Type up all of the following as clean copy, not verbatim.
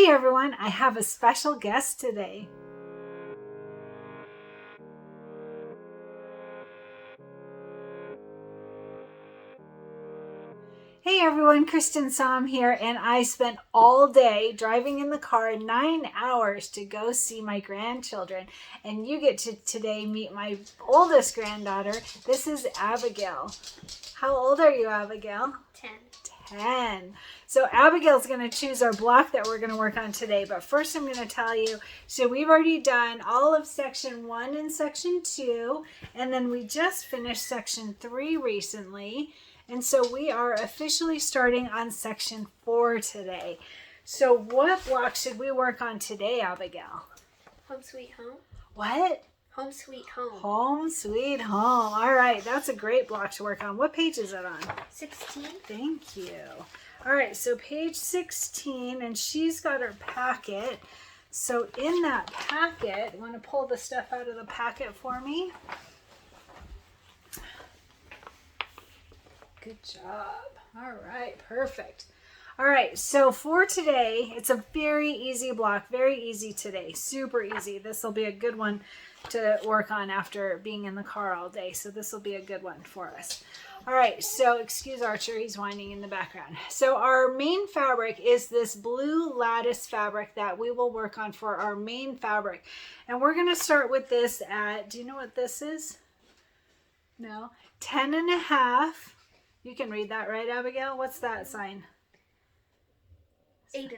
Hey everyone, I have a special guest today. Hey everyone, Cristin Sam here, and I spent all day driving in the car, 9 hours to go see my grandchildren, and you get to today meet my oldest granddaughter. This is Abigail. How old are you, Abigail? 10. So Abigail's going to choose our block that we're going to work on today. But first I'm going to tell you, so we've already done all of section 1 and section 2. And then we just finished section 3 recently. And so we are officially starting on section 4 today. So what block should we work on today, Abigail? Home Sweet Home. What? Home Sweet Home. Home Sweet Home. All right, that's a great block to work on. What page is it on? 16. Thank you. All right, so page 16, and she's got her packet. So in that packet, want to pull the stuff out of the packet for me? Good job. All right, perfect. All right, so for today, it's a very easy block, very easy today, super easy. This will be a good one to work on after being in the car all day, so this will be a good one for us. All right, so excuse Archer, he's whining in the background. So our main fabric is this blue lattice fabric that we will work on for our main fabric. And we're going to start with this at, do you know what this is? No? 10.5. You can read that, right, Abigail? What's that sign? 8.5.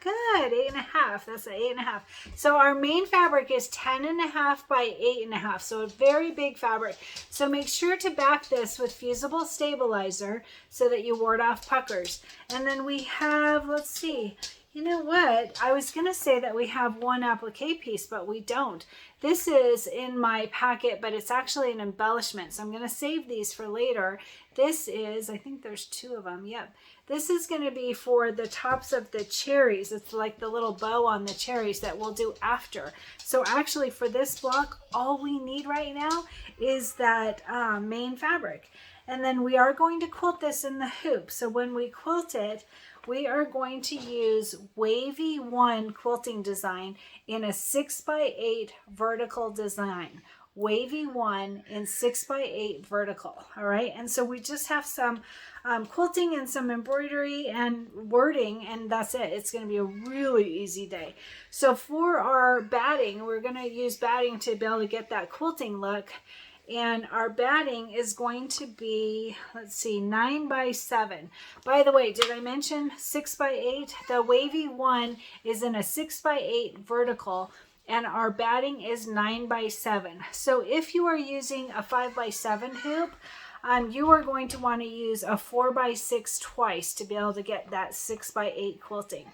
Good, 8.5. That's an 8.5. So our main fabric is 10.5 by 8.5. So a very big fabric. So make sure to back this with Fusible stabilizer so that you ward off puckers. And then we have, let's see, you know what? I was going to say that we have one applique piece, but we don't. This is in my packet, but it's actually an embellishment. So I'm going to save these for later. This is, I think there's 2 of them. Yep. This is going to be for the tops of the cherries. It's like the little bow on the cherries that we'll do after. So actually for this block, all we need right now is that main fabric. And then we are going to quilt this in the hoop. So when we quilt it, we are going to use Wavy 1 quilting design in a 6x8 vertical design. Wavy 1 in 6x8 vertical. All right, and so we just have some quilting and some embroidery and wording, and that's it. It's going to be a really easy day. So for our batting, we're going to use batting to be able to get that quilting look. And our batting is going to be, let's see, 9x7. By the way, did I mention 6x8? The Wavy 1 is in a 6x8 vertical, and our batting is 9x7. So if you are using a 5x7 hoop, you are going to want to use a 4x6 twice to be able to get that 6x8 quilting.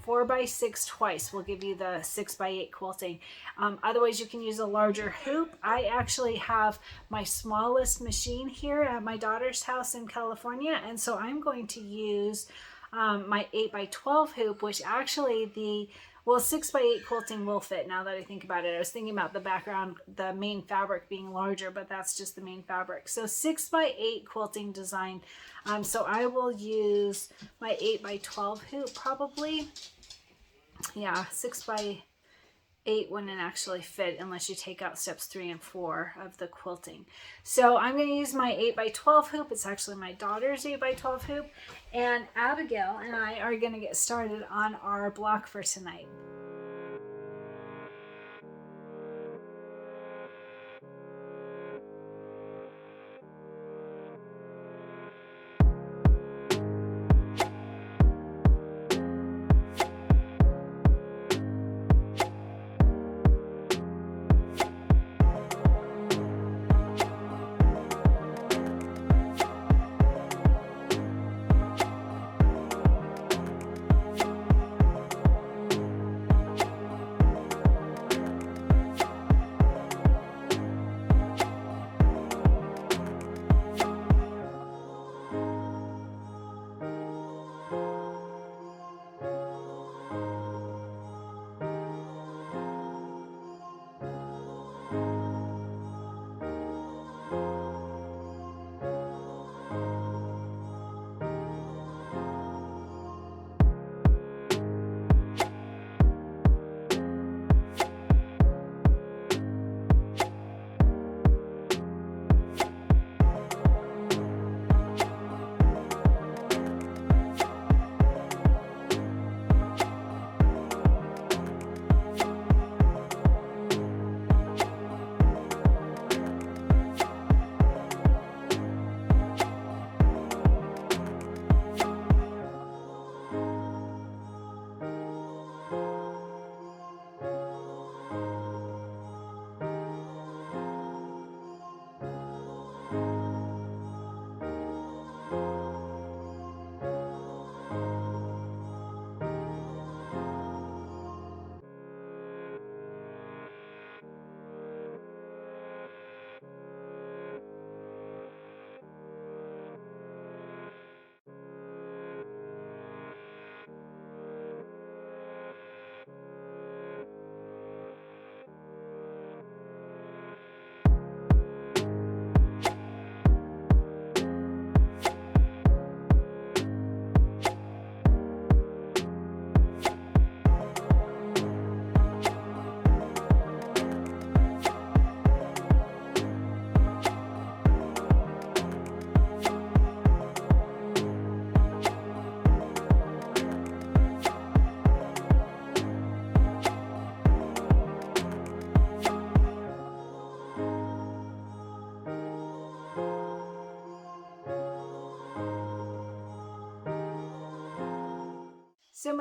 4x6 twice will give you the 6x8 quilting. Otherwise, you can use a larger hoop. I actually have my smallest machine here at my daughter's house in California, and so I'm going to use my 8x12 hoop, which actually 6x8 quilting will fit now that I think about it. I was thinking about the background, the main fabric being larger, but that's just the main fabric. So 6x8 quilting design. So I will use my 8x12 hoop probably. Yeah, 6x8 wouldn't actually fit unless you take out steps 3 and 4 of the quilting. So I'm going to use my 8x12 hoop. It's actually my daughter's 8x12 hoop. And Abigail and I are going to get started on our block for tonight.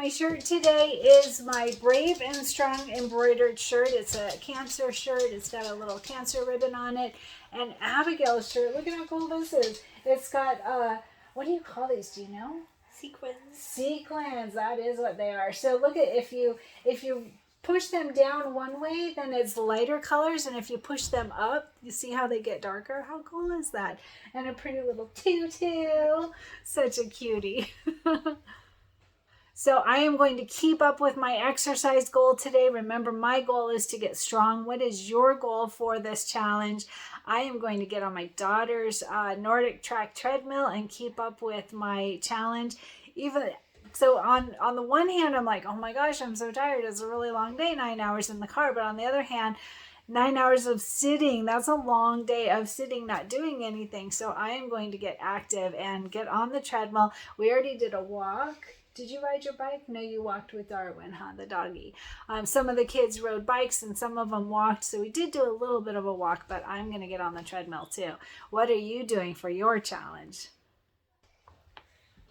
my shirt today is my Brave and Strong embroidered shirt. It's a cancer shirt. It's got a little cancer ribbon on it. And Abigail's shirt, look at how cool this is. It's got, what do you call these? Do you know? Sequins. Sequins, that is what they are. So look at, if you push them down one way, then it's lighter colors, and if you push them up, you see how they get darker? How cool is that? And a pretty little tutu. Such a cutie. So I am going to keep up with my exercise goal today. Remember, my goal is to get strong. What is your goal for this challenge? I am going to get on my daughter's Nordic track treadmill and keep up with my challenge. Even so, on the one hand, I'm like, oh my gosh, I'm so tired. It's a really long day, 9 hours in the car. But on the other hand, 9 hours of sitting, that's a long day of sitting, not doing anything. So I am going to get active and get on the treadmill. We already did a walk. Did you ride your bike? No, you walked with Darwin, huh? The doggy. Some of the kids rode bikes and some of them walked. So we did do a little bit of a walk, but I'm going to get on the treadmill too. What are you doing for your challenge?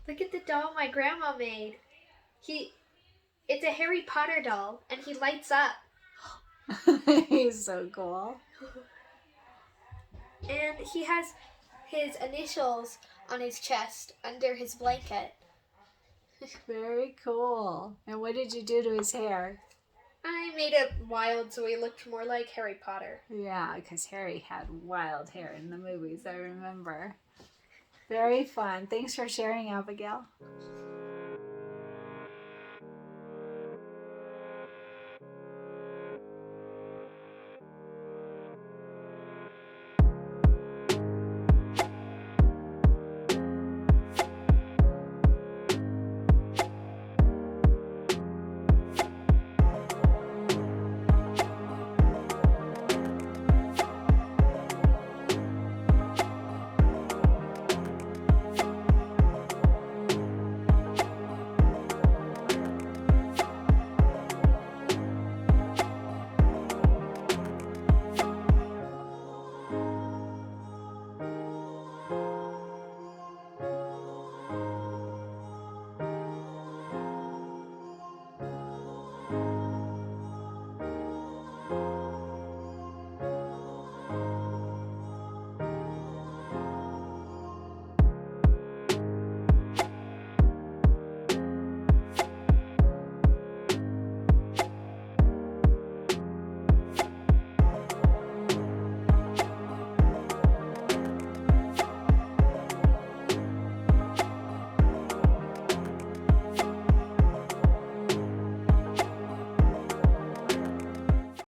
Look at the doll my grandma made. It's a Harry Potter doll, and he lights up. He's so cool. And he has his initials on his chest under his blanket. Very cool. And what did you do to his hair? I made it wild so he looked more like Harry Potter. Yeah, because Harry had wild hair in the movies, I remember. Very fun. Thanks for sharing, Abigail.